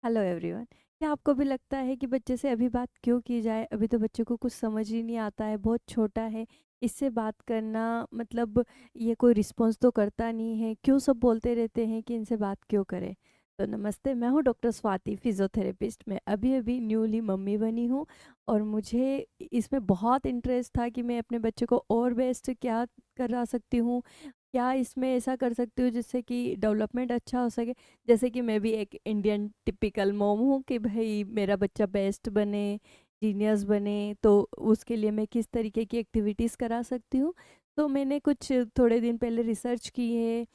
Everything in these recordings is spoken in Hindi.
Hello everyone. क्या आपको भी लगता है कि बच्चे से अभी बात क्यों की जाए? अभी तो बच्चे को कुछ समझ ही नहीं आता है, बहुत छोटा है। इससे बात करना मतलब ये कोई रिस्पॉन्स तो करता नहीं है, क्यों सब बोलते रहते हैं कि इनसे बात क्यों करें? तो नमस्ते, मैं हूँ डॉक्टर स्वाति, फिजियोथेरेपिस्ट। मैं अभी अभी न्यूली मम्मी बनी हूँ और मुझे इसमें बहुत इंटरेस्ट था कि मैं अपने बच्चे को और बेस्ट क्या करा सकती हूँ, क्या इसमें ऐसा कर सकती हूँ जिससे कि डेवलपमेंट अच्छा हो सके। जैसे कि मैं भी एक इंडियन टिपिकल मॉम हूँ कि भाई मेरा बच्चा बेस्ट बने, जीनियस बने, तो उसके लिए मैं किस तरीके की एक्टिविटीज़ करा सकती हूँ। तो मैंने कुछ थोड़े दिन पहले रिसर्च की है,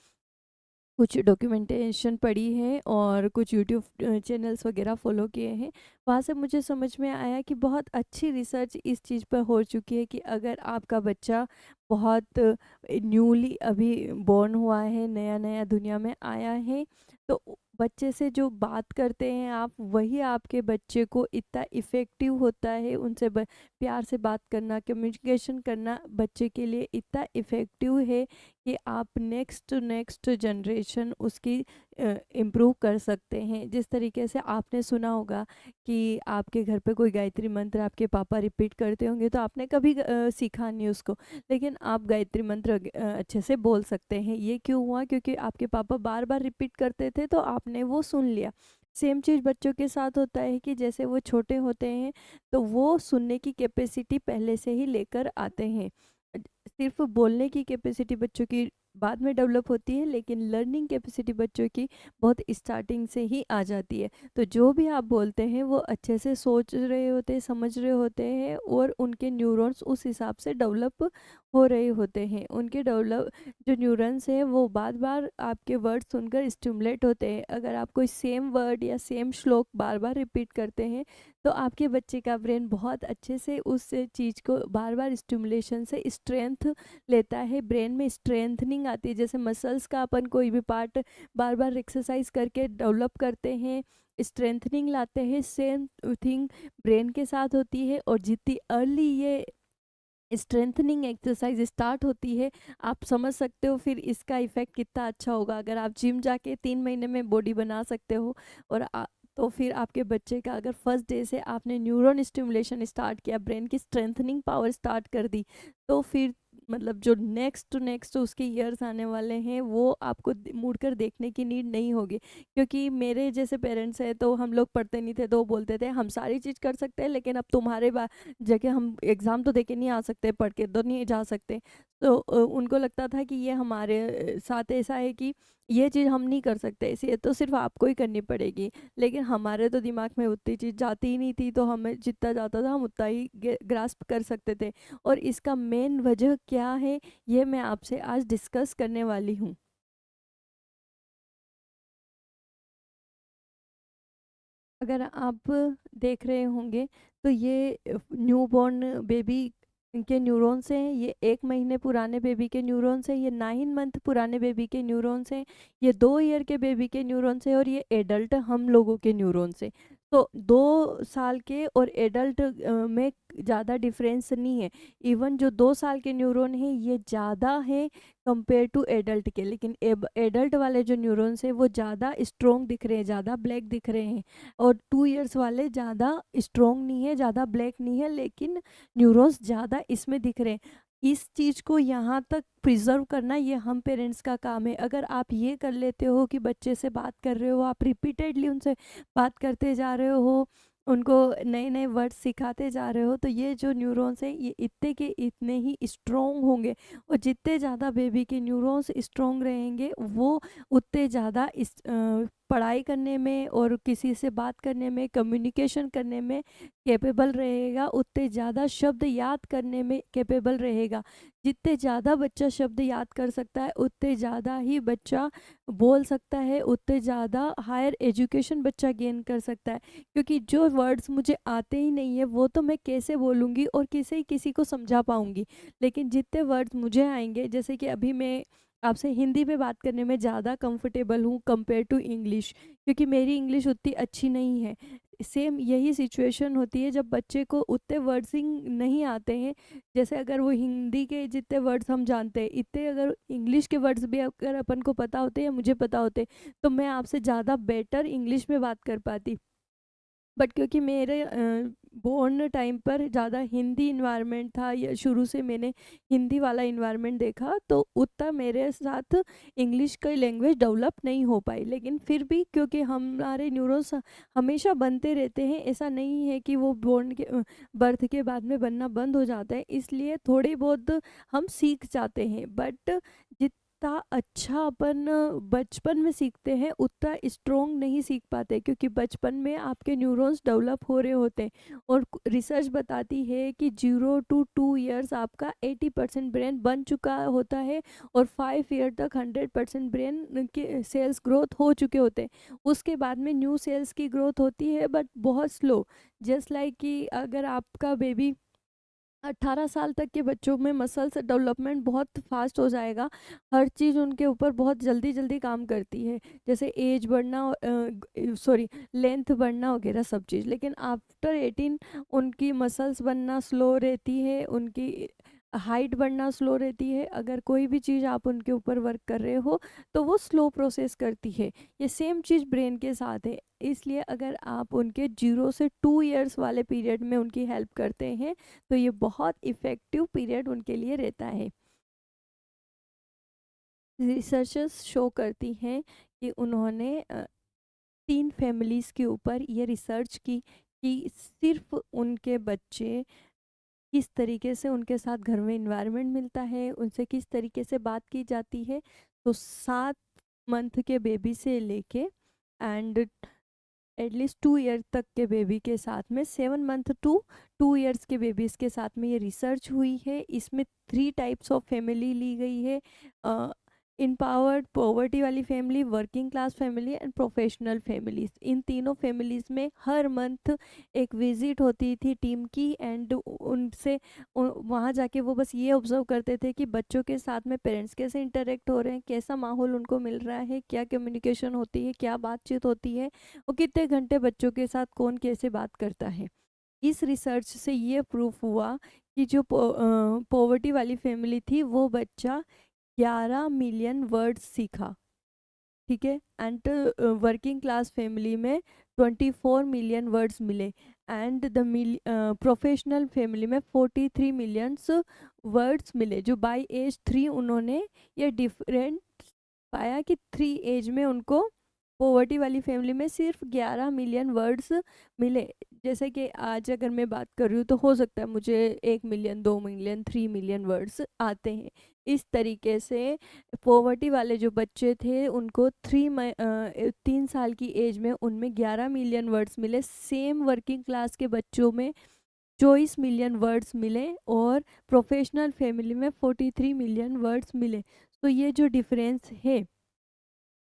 कुछ डॉक्यूमेंटेशन पढ़ी है और कुछ यूट्यूब चैनल्स वगैरह फॉलो किए हैं। वहाँ से मुझे समझ में आया कि बहुत अच्छी रिसर्च इस चीज़ पर हो चुकी है कि अगर आपका बच्चा बहुत न्यूली अभी बॉर्न हुआ है, नया नया दुनिया में आया है, तो बच्चे से जो बात करते हैं आप, वही आपके बच्चे को इतना इफ़ेक्टिव होता है। उनसे प्यार से बात करना, कम्युनिकेशन करना बच्चे के लिए इतना इफ़ेक्टिव है कि आप नेक्स्ट नेक्स्ट जनरेशन उसकी इम्प्रूव कर सकते हैं। जिस तरीके से आपने सुना होगा कि आपके घर पे कोई गायत्री मंत्र आपके पापा रिपीट करते होंगे, तो आपने कभी सीखा नहीं उसको, लेकिन आप गायत्री मंत्र अच्छे से बोल सकते हैं। ये क्यों हुआ? क्योंकि आपके पापा बार बार रिपीट करते थे, तो आपने वो सुन लिया। सेम चीज़ बच्चों के साथ होता है कि जैसे वो छोटे होते हैं, तो वो सुनने की कैपेसिटी पहले से ही लेकर आते हैं। सिर्फ बोलने की कैपेसिटी बच्चों की बाद में डेवलप होती है, लेकिन लर्निंग कैपेसिटी बच्चों की बहुत स्टार्टिंग से ही आ जाती है। तो जो भी आप बोलते हैं वो अच्छे से सोच रहे होते हैं, समझ रहे होते हैं, और उनके न्यूरॉन्स उस हिसाब से डेवलप हो रहे होते हैं। उनके डेवलप जो न्यूरॉन्स हैं वो बार बार आपके वर्ड सुनकर स्टिमुलेट होते हैं। अगर आप कोई सेम वर्ड या सेम श्लोक बार बार रिपीट करते हैं, तो आपके बच्चे का ब्रेन बहुत अच्छे से उस चीज़ को बार बार स्टिमुलेशन से स्ट्रेंथ लेता है। ब्रेन में स्ट्रेंथनिंग आती है, जैसे मसल्स का अपन कोई भी पार्ट बार बार एक्सरसाइज करके डेवलप करते हैं, स्ट्रेंथनिंग लाते हैं। सेम थिंग ब्रेन के साथ होती है, और जितनी अर्ली ये स्ट्रेंथनिंग एक्सरसाइज स्टार्ट होती है, आप समझ सकते हो फिर इसका इफेक्ट कितना अच्छा होगा। अगर आप जिम जाके 3 महीने में बॉडी बना सकते हो, और तो फिर आपके बच्चे का अगर फर्स्ट डे से आपने न्यूरॉन स्टिमुलेशन स्टार्ट किया, ब्रेन की स्ट्रेंथनिंग पावर स्टार्ट कर दी, तो फिर मतलब जो नेक्स्ट टू नेक्स्ट उसके ईयर्स आने वाले हैं, वो आपको मुड़कर देखने की नीड नहीं होगी। क्योंकि मेरे जैसे पेरेंट्स हैं, तो हम लोग पढ़ते नहीं थे, तो वो बोलते थे हम सारी चीज़ कर सकते हैं, लेकिन अब तुम्हारे जगह हम एग्ज़ाम तो देके नहीं आ सकते, पढ़ के तो नहीं जा सकते। तो उनको लगता था कि ये हमारे साथ ऐसा है कि ये चीज़ हम नहीं कर सकते, इसे तो सिर्फ आपको ही करनी पड़ेगी। लेकिन हमारे तो दिमाग में उतनी चीज़ जाती ही नहीं थी, तो हमें जितना जाता था हम उतना ही ग्रास्प कर सकते थे। और इसका मेन वजह क्या है, ये मैं आपसे आज डिस्कस करने वाली हूँ। अगर आप देख रहे होंगे, तो ये न्यूबॉर्न बेबी के न्यूरॉन्स हैं, ये 1 महीने पुराने बेबी के न्यूरॉन्स हैं, ये 9 मंथ पुराने बेबी के न्यूरॉन्स हैं, ये 2 ईयर के बेबी के न्यूरॉन्स हैं, और ये एडल्ट हम लोगों के न्यूरॉन्स हैं। तो 2 साल के और एडल्ट में ज़्यादा डिफरेंस नहीं है। इवन जो 2 साल के न्यूरॉन हैं ये ज़्यादा है कंपेयर टू एडल्ट के, लेकिन एडल्ट वाले जो न्यूरॉन्स हैं वो ज़्यादा स्ट्रॉन्ग दिख रहे हैं, ज़्यादा ब्लैक दिख रहे हैं। और 2 ईयर्स वाले ज़्यादा स्ट्रॉन्ग नहीं है, ज़्यादा ब्लैक नहीं है, लेकिन न्यूरॉन्स ज़्यादा इसमें दिख रहे हैं। इस चीज़ को यहाँ तक प्रिजर्व करना ये हम पेरेंट्स का काम है। अगर आप ये कर लेते हो कि बच्चे से बात कर रहे हो, आप रिपीटेडली उनसे बात करते जा रहे हो, उनको नए नए वर्ड सिखाते जा रहे हो, तो ये जो न्यूरॉन्स हैं ये इतने के इतने ही स्ट्रॉन्ग होंगे। और जितने ज़्यादा बेबी के न्यूरॉन्स स्ट्रॉन्ग रहेंगे, वो उतने ज़्यादा इस पढ़ाई करने में और किसी से बात करने में, कम्युनिकेशन करने में कैपेबल रहेगा, उतने ज़्यादा शब्द याद करने में कैपेबल रहेगा। जितने ज़्यादा बच्चा शब्द याद कर सकता है, उतने ज़्यादा ही बच्चा बोल सकता है, उतने ज़्यादा हायर एजुकेशन बच्चा गेन कर सकता है। क्योंकि जो वर्ड्स मुझे आते ही नहीं है, वो तो मैं कैसे बोलूँगी और किसे किसी को समझा पाऊँगी। लेकिन जितने वर्ड्स मुझे आएंगे, जैसे कि अभी मैं आपसे हिंदी में बात करने में ज़्यादा कंफर्टेबल हूँ कंपेयर टू इंग्लिश, क्योंकि मेरी इंग्लिश उतनी अच्छी नहीं है। सेम यही सिचुएशन होती है जब बच्चे को उतने वर्ड्स ही नहीं आते हैं। जैसे अगर वो हिंदी के जितने वर्ड्स हम जानते हैं, इतने अगर इंग्लिश के वर्ड्स भी अगर अपन को पता होते या मुझे पता होते, तो मैं आपसे ज़्यादा बेटर इंग्लिश में बात कर पाती। बट क्योंकि मेरे बोर्न टाइम पर ज़्यादा हिंदी इन्वायरमेंट था, या शुरू से मैंने हिंदी वाला इन्वायरमेंट देखा, तो उतना मेरे साथ इंग्लिश की लैंग्वेज डेवलप नहीं हो पाई। लेकिन फिर भी क्योंकि हमारे न्यूरॉन्स हमेशा बनते रहते हैं, ऐसा नहीं है कि वो बोर्न के बर्थ के बाद में बनना बंद हो जाता है, इसलिए थोड़ी बहुत हम सीख जाते हैं। बट जितना अच्छा अपन बचपन में सीखते हैं उतना स्ट्रोंग नहीं सीख पाते, क्योंकि बचपन में आपके न्यूरॉन्स डेवलप हो रहे होते हैं। और रिसर्च बताती है कि 0 to 2 years आपका 80% ब्रेन बन चुका होता है, और 5 year तक 100% ब्रेन के सेल्स ग्रोथ हो चुके होते हैं। उसके बाद में न्यू सेल्स की ग्रोथ होती है, बट बहुत स्लो। जस्ट लाइक कि अगर आपका बेबी 18 साल तक के बच्चों में मसल्स डेवलपमेंट बहुत फास्ट हो जाएगा, हर चीज़ उनके ऊपर बहुत जल्दी जल्दी काम करती है, जैसे एज बढ़ना, सॉरी, लेंथ बढ़ना वगैरह सब चीज़। लेकिन आफ्टर 18 उनकी मसल्स बनना स्लो रहती है, उनकी हाइट बढ़ना स्लो रहती है। अगर कोई भी चीज़ आप उनके ऊपर वर्क कर रहे हो तो वो स्लो प्रोसेस करती है। ये सेम चीज़ ब्रेन के साथ है। इसलिए अगर आप उनके 0 से 2 years वाले पीरियड में उनकी हेल्प करते हैं, तो ये बहुत इफ़ेक्टिव पीरियड उनके लिए रहता है। रिसर्चर्स शो करती हैं कि उन्होंने 3 फैमिलीज़ के ऊपर ये रिसर्च की कि सिर्फ़ उनके बच्चे किस तरीके से उनके साथ घर में इन्वायरमेंट मिलता है, उनसे किस तरीके से बात की जाती है। तो 7 मंथ के बेबी से लेके एंड एटलीस्ट 2 ईयर तक के बेबी के साथ में, 7 मंथ to 2 ईयर्स के बेबीज़ के साथ में ये रिसर्च हुई है। इसमें 3 टाइप्स ऑफ फैमिली ली गई है, इम्पावर्ड, पॉवर्टी वाली family, working class family and professional families. इन तीनों फैमिलीज में हर मंथ एक विजिट होती थी टीम की, एंड उनसे वहाँ जाके वो बस ये ऑब्जर्व करते थे कि बच्चों के साथ में पेरेंट्स कैसे इंटरेक्ट हो रहे हैं, कैसा माहौल उनको मिल रहा है, क्या कम्युनिकेशन होती है, क्या बातचीत होती है, और कितने घंटे बच्चों के साथ कौन कैसे बात करता है। इस रिसर्च से ये प्रूफ हुआ कि जो पॉवर्टी वाली फैमिली थी, वो बच्चा 11 मिलियन वर्ड्स सीखा, ठीक है। एंड वर्किंग क्लास फैमिली में 24 मिलियन वर्ड्स मिले, एंड द प्रोफेशनल फैमिली में 43 मिलियंस वर्ड्स मिले। जो बाई एज 3 उन्होंने ये डिफरेंट पाया कि 3 एज में उनको पॉवर्टी वाली फैमिली में सिर्फ 11 मिलियन वर्ड्स मिले। जैसे कि आज अगर मैं बात कर रही हूँ तो हो सकता है मुझे 1 मिलियन, 2 मिलियन, 3 मिलियन वर्ड्स आते हैं। इस तरीके से पॉवर्टी वाले जो बच्चे थे उनको 3 साल की एज में उनमें 11 मिलियन वर्ड्स मिले। सेम वर्किंग क्लास के बच्चों में 24 मिलियन वर्ड्स मिले, और प्रोफेशनल फैमिली में 43 मिलियन वर्ड्स मिले। तो ये जो डिफरेंस है,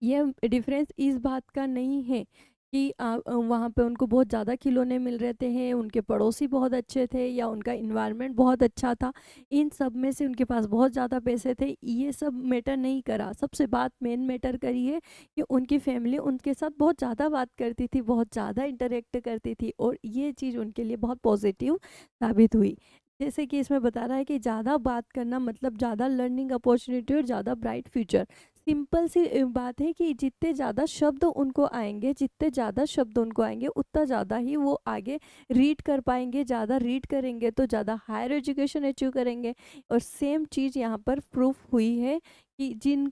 ये डिफरेंस इस बात का नहीं है कि वहाँ पे उनको बहुत ज़्यादा खिलौने मिल रहे थे, उनके पड़ोसी बहुत अच्छे थे, या उनका इन्वायरमेंट बहुत अच्छा था, इन सब में से उनके पास बहुत ज़्यादा पैसे थे, ये सब मैटर नहीं करा। सबसे बात मेन मैटर करी है कि उनकी फैमिली उनके साथ बहुत ज़्यादा बात करती थी, बहुत ज़्यादा इंटरेक्ट करती थी, और ये चीज़ उनके लिए बहुत पॉजिटिव साबित हुई। जैसे कि इसमें बता रहा है कि ज़्यादा बात करना मतलब ज़्यादा लर्निंग अपॉर्चुनिटी और ज़्यादा ब्राइट फ्यूचर। सिंपल सी बात है कि जितने ज़्यादा शब्द उनको आएंगे, जितने ज़्यादा शब्द उनको आएंगे, उतना ज़्यादा ही वो आगे रीड कर पाएंगे। ज़्यादा रीड करेंगे तो ज़्यादा हायर एजुकेशन अचीव करेंगे। और सेम चीज़ यहाँ पर प्रूफ हुई है कि जिन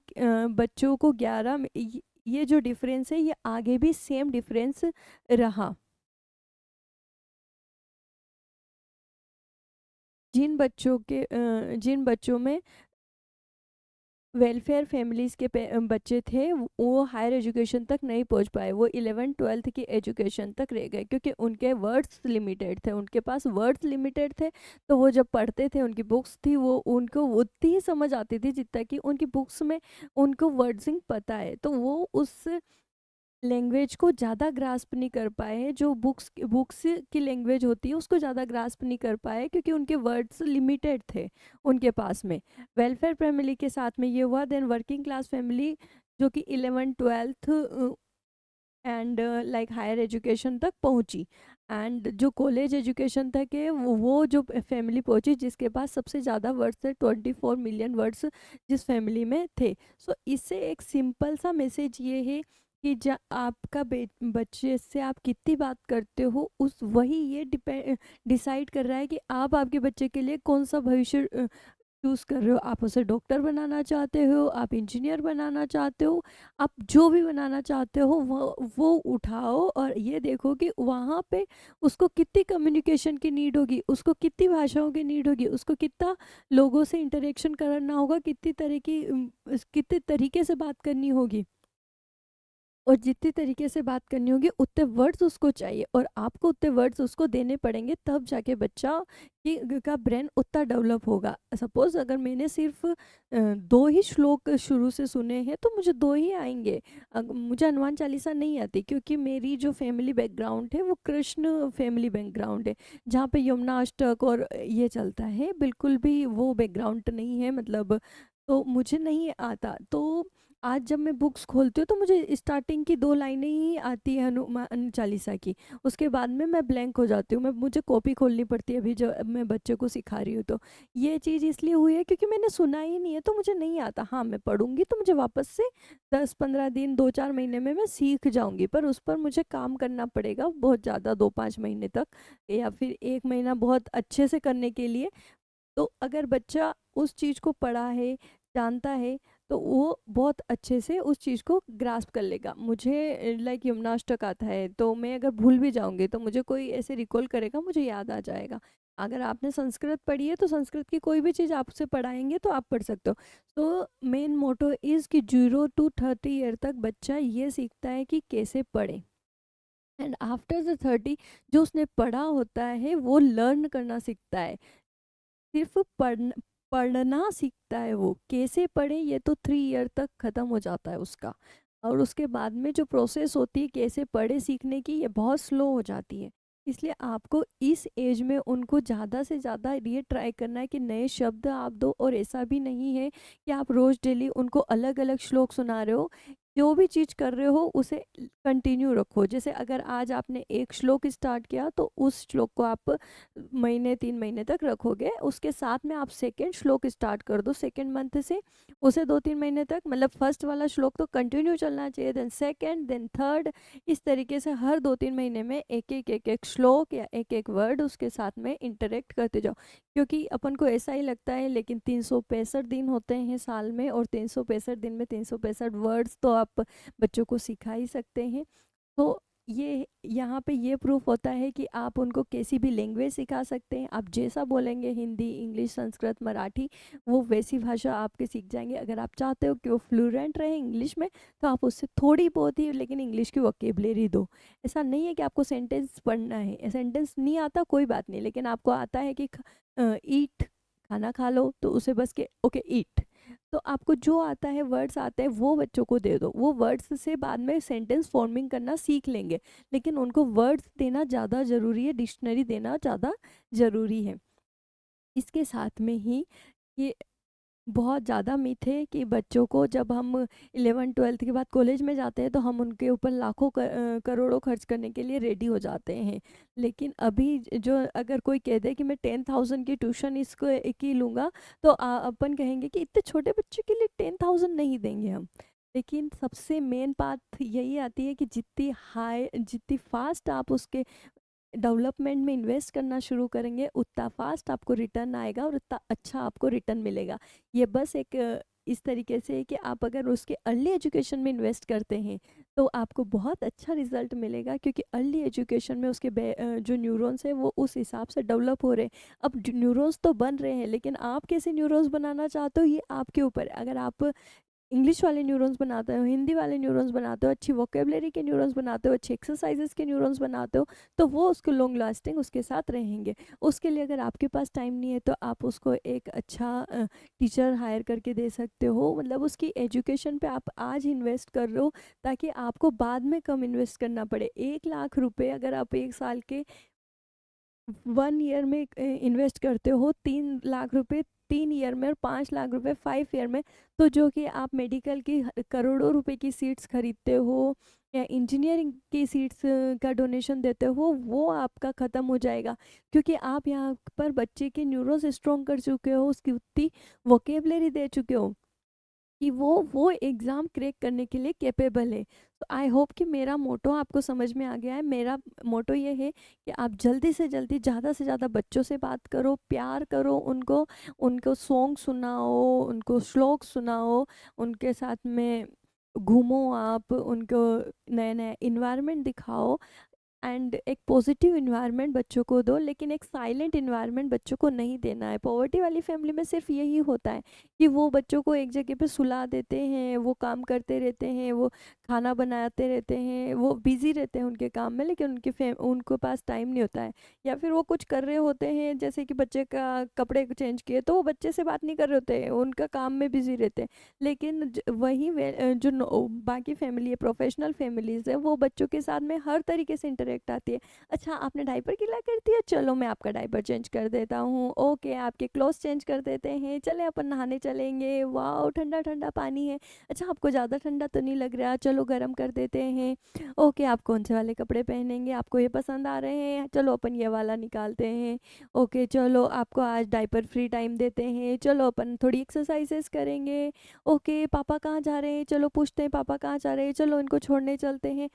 बच्चों को 11 ये जो डिफरेंस है, ये आगे भी सेम डिफरेंस रहा। जिन बच्चों में वेलफेयर फैमिलीज़ के बच्चे थे, वो हायर एजुकेशन तक नहीं पहुंच पाए, वो 11th-12th की एजुकेशन तक रह गए, क्योंकि उनके वर्ड्स लिमिटेड थे, उनके पास वर्ड्स लिमिटेड थे। तो वो जब पढ़ते थे, उनकी बुक्स थी, वो उनको उतनी ही समझ आती थी जितना कि उनकी बुक्स में उनको वर्ड्सिंग पता है। तो वो उस लैंग्वेज को ज़्यादा ग्रास्प नहीं कर पाए हैं, जो बुक्स की लैंग्वेज होती है उसको ज़्यादा ग्रास्प नहीं कर पाए, क्योंकि उनके वर्ड्स लिमिटेड थे उनके पास में। वेलफेयर फैमिली के साथ में ये हुआ। देन वर्किंग क्लास फैमिली, जो कि 11th-12th and like higher education तक पहुंची। एंड जो कॉलेज एजुकेशन तक है वो जो फैमिली पहुंची जिसके पास सबसे ज़्यादा वर्ड्स थे, 24 मिलियन वर्ड्स जिस फैमिली में थे। सो इससे एक सिंपल सा मैसेज ये है कि आपका बच्चे से आप कितनी बात करते हो उस वही ये डिसाइड कर रहा है कि आप आपके बच्चे के लिए कौन सा भविष्य चूज़ कर रहे हो। आप उसे डॉक्टर बनाना चाहते हो, आप इंजीनियर बनाना चाहते हो, आप जो भी बनाना चाहते हो वो उठाओ और ये देखो कि वहाँ पे उसको कितनी कम्युनिकेशन की नीड होगी, उसको कितनी भाषाओं की नीड होगी, उसको कितना लोगों से इंटरेक्शन करना होगा, कितने तरीके से बात करनी होगी, और जितनी तरीके से बात करनी होगी उतने वर्ड्स उसको चाहिए और आपको उतने वर्ड्स उसको देने पड़ेंगे, तब जाके बच्चा का ब्रेन उतना डेवलप होगा। सपोज अगर मैंने सिर्फ 2 ही श्लोक शुरू से सुने हैं तो मुझे 2 ही आएंगे। मुझे हनुमान चालीसा नहीं आती क्योंकि मेरी जो फैमिली बैकग्राउंड है वो कृष्ण फैमिली बैकग्राउंड है, जहाँ पे यमुना अष्टक और ये चलता है, बिल्कुल भी वो बैकग्राउंड नहीं है, मतलब तो मुझे नहीं आता। तो आज जब मैं बुक्स खोलती हूँ तो मुझे स्टार्टिंग की 2 लाइनें ही आती है हनुमान चालीसा की, उसके बाद में मैं ब्लैंक हो जाती हूँ, मुझे कॉपी खोलनी पड़ती है अभी जो मैं बच्चे को सिखा रही हूँ। तो ये चीज़ इसलिए हुई है क्योंकि मैंने सुना ही नहीं है तो मुझे नहीं आता। हाँ, मैं पढ़ूंगी तो मुझे वापस से 10-15 दिन 2-4 महीने में मैं सीख जाऊंगी, पर उस पर मुझे काम करना पड़ेगा बहुत ज़्यादा, 2-5 महीने तक या फिर 1 महीना बहुत अच्छे से करने के लिए। तो अगर बच्चा उस चीज़ को पढ़ा है, जानता है, तो वो बहुत अच्छे से उस चीज़ को ग्रास्प कर लेगा। मुझे लाइक यमुनाष्टक आता है तो मैं अगर भूल भी जाऊंगी तो मुझे कोई ऐसे रिकॉल करेगा, मुझे याद आ जाएगा। अगर आपने संस्कृत पढ़ी है तो संस्कृत की कोई भी चीज़ आपसे पढ़ाएंगे तो आप पढ़ सकते हो। तो मेन मोटो इज़ कि 0 to 30 ईयर तक बच्चा ये सीखता है कि कैसे पढ़े, एंड आफ्टर द 30 जो उसने पढ़ा होता है वो लर्न करना सीखता है। सिर्फ पढ़ना सीखता है, वो कैसे पढ़े ये तो 3 ईयर तक ख़त्म हो जाता है उसका, और उसके बाद में जो प्रोसेस होती है कैसे पढ़े सीखने की ये बहुत स्लो हो जाती है। इसलिए आपको इस एज में उनको ज़्यादा से ज़्यादा ये ट्राई करना है कि नए शब्द आप दो, और ऐसा भी नहीं है कि आप रोज़ डेली उनको अलग अलग श्लोक सुना रहे हो। जो भी चीज़ कर रहे हो उसे कंटिन्यू रखो। जैसे अगर आज आपने एक श्लोक स्टार्ट किया तो उस श्लोक को आप महीने 3 महीने तक रखोगे, उसके साथ में आप सेकेंड श्लोक स्टार्ट कर दो सेकेंड मंथ से, उसे 2-3 महीने तक, मतलब फर्स्ट वाला श्लोक तो कंटिन्यू चलना चाहिए, देन सेकेंड, देन थर्ड, इस तरीके से हर 2-3 महीने में एक एक श्लोक या एक एक वर्ड उसके साथ में इंटरेक्ट करते जाओ। क्योंकि अपन को ऐसा ही लगता है लेकिन 365 दिन होते हैं साल में, और 365 दिन में 365 वर्ड्स तो आप बच्चों को सिखा ही सकते हैं। तो ये यहाँ पे ये प्रूफ होता है कि आप उनको कैसी भी लैंग्वेज सिखा सकते हैं। आप जैसा बोलेंगे, हिंदी, इंग्लिश, संस्कृत, मराठी, वो वैसी भाषा आपके सीख जाएंगे। अगर आप चाहते हो कि वो फ्लुएंट रहे इंग्लिश में तो आप उससे थोड़ी बहुत ही लेकिन इंग्लिश की वोकेबलरी दो। ऐसा नहीं है कि आपको सेंटेंस पढ़ना है, सेंटेंस नहीं आता कोई बात नहीं, लेकिन आपको आता है कि ईट, खाना खा लो, तो उसे बस के ओके ईट, तो आपको जो आता है वर्ड्स आते हैं वो बच्चों को दे दो। वो वर्ड्स से बाद में सेंटेंस फॉर्मिंग करना सीख लेंगे, लेकिन उनको वर्ड्स देना ज़्यादा ज़रूरी है, डिक्शनरी देना ज़्यादा ज़रूरी है। इसके साथ में ही ये बहुत ज़्यादा मिथ है कि बच्चों को जब हम 11वीं 12वीं के बाद कॉलेज में जाते हैं तो हम उनके ऊपर लाखों करोड़ों खर्च करने के लिए रेडी हो जाते हैं। लेकिन अभी जो अगर कोई कह दे कि मैं 10,000 की ट्यूशन इसको की लूँगा, तो अपन कहेंगे कि इतने छोटे बच्चे के लिए 10,000 नहीं देंगे हम। लेकिन सबसे मेन बात यही आती है कि जितनी फास्ट आप उसके डेवलपमेंट में इन्वेस्ट करना शुरू करेंगे उतना फास्ट आपको रिटर्न आएगा और उतना अच्छा आपको रिटर्न मिलेगा। ये बस एक इस तरीके से है कि आप अगर उसके अर्ली एजुकेशन में इन्वेस्ट करते हैं तो आपको बहुत अच्छा रिजल्ट मिलेगा, क्योंकि अर्ली एजुकेशन में उसके जो न्यूरॉन्स हैं वो उस हिसाब से डेवलप हो रहे हैं। अब न्यूरॉन्स तो बन रहे हैं, लेकिन आप कैसे न्यूरॉन्स बनाना चाहते हो ये आपके ऊपर है। अगर आप इंग्लिश वाले न्यूरॉन्स बनाते हो, हिंदी वाले न्यूरॉन्स बनाते हो, अच्छी वोकेबलरी के न्यूरॉन्स बनाते हो, अच्छे एक्सरसाइजेस के न्यूरॉन्स बनाते हो, तो वो उसको लॉन्ग लास्टिंग उसके साथ रहेंगे। उसके लिए अगर आपके पास टाइम नहीं है तो आप उसको एक अच्छा टीचर हायर करके दे सकते हो, मतलब उसकी एजुकेशन पे आप आज इन्वेस्ट कर रहे हो ताकि आपको बाद में कम इन्वेस्ट करना पड़े। 1 लाख रुपए अगर आप 1 साल के 1 ईयर में इन्वेस्ट करते हो, 3 लाख रुपए 3 ईयर में और 5 लाख रुपए 5 ईयर में, तो जो कि आप मेडिकल की करोड़ों रुपए की सीट्स खरीदते हो या इंजीनियरिंग की सीट्स का डोनेशन देते हो, वो आपका ख़त्म हो जाएगा, क्योंकि आप यहाँ पर बच्चे के न्यूरॉन्स स्ट्रॉन्ग कर चुके हो, उसकी उतनी वोकेबलरी दे चुके हो कि वो एग्ज़ाम क्रैक करने के लिए कैपेबल है। तो आई होप कि मेरा मोटो आपको समझ में आ गया है। मेरा मोटो ये है कि आप जल्दी से जल्दी ज़्यादा से ज़्यादा बच्चों से बात करो, प्यार करो उनको, उनको सॉन्ग सुनाओ, उनको श्लोक सुनाओ, उनके साथ में घूमो आप, उनको नए-नए एनवायरनमेंट दिखाओ एंड एक पॉजिटिव इन्वायरमेंट बच्चों को दो, लेकिन एक साइलेंट इन्वायरमेंट बच्चों को नहीं देना है। पॉवर्टी वाली फैमिली में सिर्फ यही होता है कि वो बच्चों को एक जगह पे सुला देते हैं, वो काम करते रहते हैं, वो खाना बनाते रहते हैं, वो बिजी रहते हैं उनके काम में, लेकिन उनके पास टाइम नहीं होता है। या फिर वो कुछ कर रहे होते हैं, जैसे कि बच्चे का कपड़े चेंज किए, तो वो बच्चे से बात नहीं कर रहे होते हैं, उनका काम में बिजी रहते हैं। लेकिन बाकी फैमिली है, प्रोफेशनल फैमिलीज है, वो बच्चों के साथ में हर तरीके से इंटरेक्ट आती है। अच्छा, आपने डायपर गीला कर दिया, चलो मैं आपका डायपर चेंज कर देता हूँ, ओके आपके क्लोथ्स चेंज कर देते हैं, चले अपन नहाने चलेंगे, वाह ठंडा ठंडा पानी है, अच्छा आपको ज़्यादा ठंडा तो नहीं लग रहा, चलो गर्म कर देते हैं, ओके आप कौन से वाले कपड़े पहनेंगे, आपको ये पसंद आ रहे हैं, चलो अपन ये वाला निकालते हैं, ओके चलो आपको आज डायपर फ्री टाइम देते हैं, चलो अपन थोड़ी एक्सरसाइजेस करेंगे, ओके पापा कहाँ जा रहे हैं, चलो पूछते हैं पापा कहाँ जा रहे हैं, चलो इनको छोड़ने चलते हैं।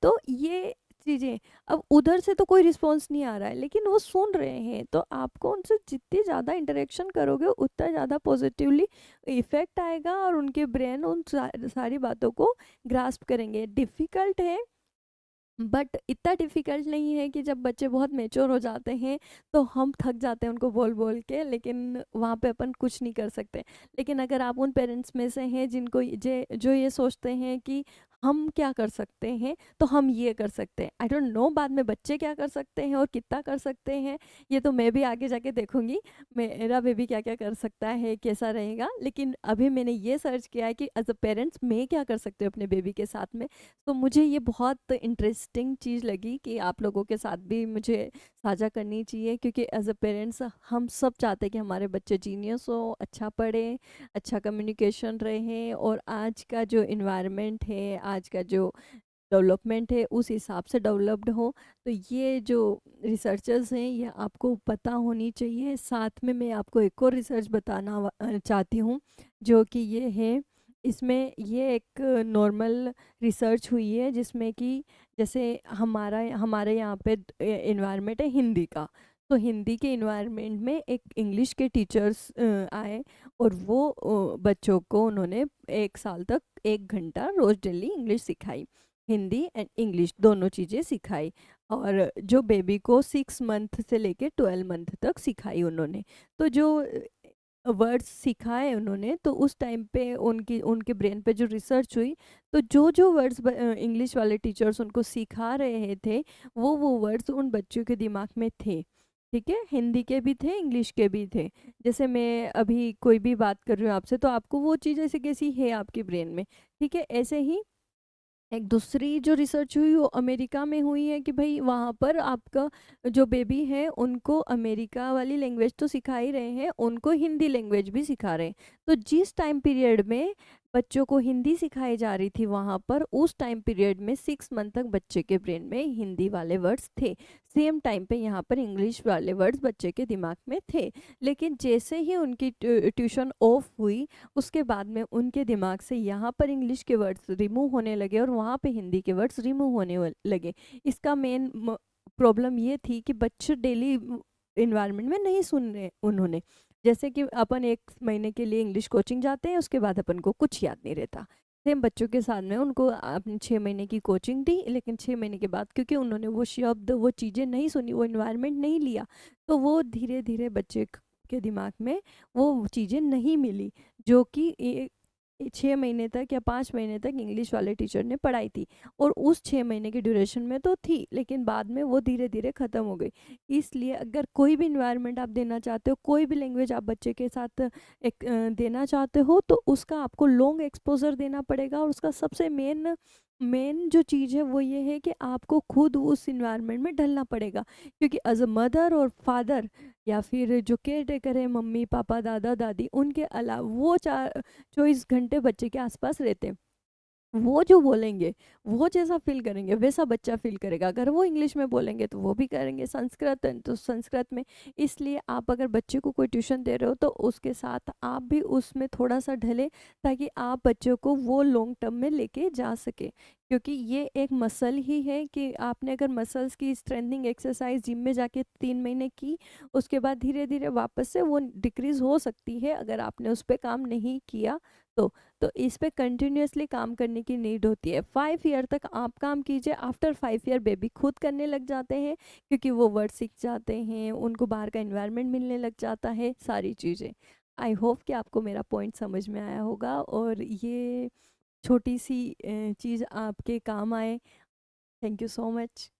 तो ये चीज़ें, अब उधर से तो कोई रिस्पॉन्स नहीं आ रहा है, लेकिन वो सुन रहे हैं, तो आपको उनसे जितनी ज़्यादा इंटरेक्शन करोगे उतना ज़्यादा पॉजिटिवली इफेक्ट आएगा और उनके ब्रेन उन सारी बातों को ग्रास्प करेंगे। डिफ़िकल्ट है, बट इतना डिफ़िकल्ट नहीं है कि जब बच्चे बहुत मैच्योर हो जाते हैं तो हम थक जाते हैं उनको बोल बोल के, लेकिन वहाँ पे अपन कुछ नहीं कर सकते। लेकिन अगर आप उन पेरेंट्स में से हैं जिनको जो ये सोचते हैं कि हम क्या कर सकते हैं, तो हम ये कर सकते हैं, आई डोंट नो बाद में बच्चे क्या कर सकते हैं और कितना कर सकते हैं, ये तो मैं भी आगे जाके देखूंगी मेरा बेबी क्या क्या कर सकता है, कैसा रहेगा। लेकिन अभी मैंने ये सर्च किया है कि एज अ पेरेंट्स मैं क्या कर सकते हो अपने बेबी के साथ में। तो मुझे ये बहुत इंटरेस्टिंग चीज़ लगी कि आप लोगों के साथ भी मुझे साझा करनी चाहिए, क्योंकि एज अ पेरेंट्स हम सब चाहते हैं कि हमारे बच्चे जीनियस हो, अच्छा पढ़े, अच्छा कम्युनिकेशन रहे, और आज का जो इन्वायरमेंट है, आज का जो डेवलपमेंट है उस हिसाब से डेवलप्ड हो। तो ये जो रिसर्चर्स हैं ये आपको पता होनी चाहिए। साथ में मैं आपको एक और रिसर्च बताना चाहती हूँ, जो कि ये है, इसमें ये एक नॉर्मल रिसर्च हुई है जिसमें कि जैसे हमारे यहाँ पे इन्वायरमेंट है हिंदी का, तो हिंदी के इन्वायरमेंट में एक इंग्लिश के टीचर्स आए, और वो बच्चों को उन्होंने 1 साल तक 1 घंटा रोज़ डेली इंग्लिश सिखाई, हिंदी एंड इंग्लिश दोनों चीज़ें सिखाई, और जो बेबी को 6 मंथ से लेके 12 मंथ तक सिखाई उन्होंने। तो जो वर्ड्स सिखाए उन्होंने, तो उस टाइम पे उनकी उनके ब्रेन पे जो रिसर्च हुई, तो जो वर्ड्स इंग्लिश वाले टीचर्स उनको सिखा रहे थे, वो वर्ड्स उन बच्चों के दिमाग में थे। ठीक है, हिंदी के भी थे, इंग्लिश के भी थे। जैसे मैं अभी कोई भी बात कर रही हूँ आपसे, तो आपको वो चीज़ ऐसे कैसी है आपके ब्रेन में। ठीक है, ऐसे ही एक दूसरी जो रिसर्च हुई वो अमेरिका में हुई है कि भाई वहाँ पर आपका जो बेबी है उनको अमेरिका वाली लैंग्वेज तो सिखा ही रहे हैं, उनको हिंदी लैंग्वेज भी सिखा रहे हैं। तो जिस टाइम पीरियड में बच्चों को हिंदी सिखाई जा रही थी वहाँ पर, उस टाइम पीरियड में 6 मंथ तक बच्चे के ब्रेन में हिंदी वाले वर्ड्स थे। सेम टाइम पे यहाँ पर इंग्लिश वाले वर्ड्स बच्चे के दिमाग में थे। लेकिन जैसे ही उनकी ट्यूशन ऑफ हुई, उसके बाद में उनके दिमाग से यहाँ पर इंग्लिश के वर्ड्स रिमूव होने लगे और वहाँ पे हिंदी के वर्ड्स रिमूव होने लगे। इसका मेन प्रॉब्लम ये थी कि बच्चे डेली इन्वायरमेंट में नहीं सुन रहे उन्होंने। जैसे कि अपन 1 महीने के लिए इंग्लिश कोचिंग जाते हैं, उसके बाद अपन को कुछ याद नहीं रहता। सेम बच्चों के साथ में उनको आपने 6 महीने की कोचिंग दी, लेकिन 6 महीने के बाद क्योंकि उन्होंने वो शब्द वो चीज़ें नहीं सुनी, वो इन्वायरमेंट नहीं लिया, तो वो धीरे धीरे बच्चे के दिमाग में वो चीज़ें नहीं मिली, जो कि 6 महीने तक या 5 महीने तक इंग्लिश वाले टीचर ने पढ़ाई थी। और उस 6 महीने की ड्यूरेशन में तो थी, लेकिन बाद में वो धीरे धीरे ख़त्म हो गई। इसलिए अगर कोई भी इन्वायरमेंट आप देना चाहते हो, कोई भी लैंग्वेज आप बच्चे के साथ देना चाहते हो, तो उसका आपको लॉन्ग एक्सपोजर देना पड़ेगा, और उसका सबसे मेन मेन जो चीज़ है वो ये है कि आपको खुद उस एनवायरनमेंट में ढलना पड़ेगा, क्योंकि एज अ मदर और फादर या फिर जो केयर टेकर है, मम्मी पापा दादा दादी, उनके अलावा वो 24 घंटे बच्चे के आसपास रहते हैं। वो जो बोलेंगे, वो जैसा फ़ील करेंगे, वैसा बच्चा फ़ील करेगा। अगर वो इंग्लिश में बोलेंगे, तो वो भी करेंगे, संस्कृत है, तो संस्कृत में। इसलिए आप अगर बच्चे को कोई ट्यूशन दे रहे हो, तो उसके साथ आप भी उसमें थोड़ा-सा ढलें, ताकि आप बच्चों को वो लॉन्ग टर्म में लेके जा सकें। क्योंकि ये एक मसल ही है कि आपने अगर मसल्स की स्ट्रेंथनिंग एक्सरसाइज़ जिम में जाके 3 महीने की, उसके बाद धीरे-धीरे वापस से वो डिक्रीज़ हो सकती है, अगर आपने उस पे काम नहीं किया तो। तो इस पे कंटिन्यूअसली काम करने की नीड होती है। 5 ईयर तक आप काम कीजिए, आफ्टर 5 ईयर बेबी खुद करने लग जाते हैं, क्योंकि वो वर्ड सीख जाते हैं, उनको बाहर का एनवायरनमेंट मिलने लग जाता है, सारी चीज़ें। आई होप कि आपको मेरा पॉइंट समझ में आया होगा और ये छोटी सी चीज़ आपके काम आए। Thank you so much.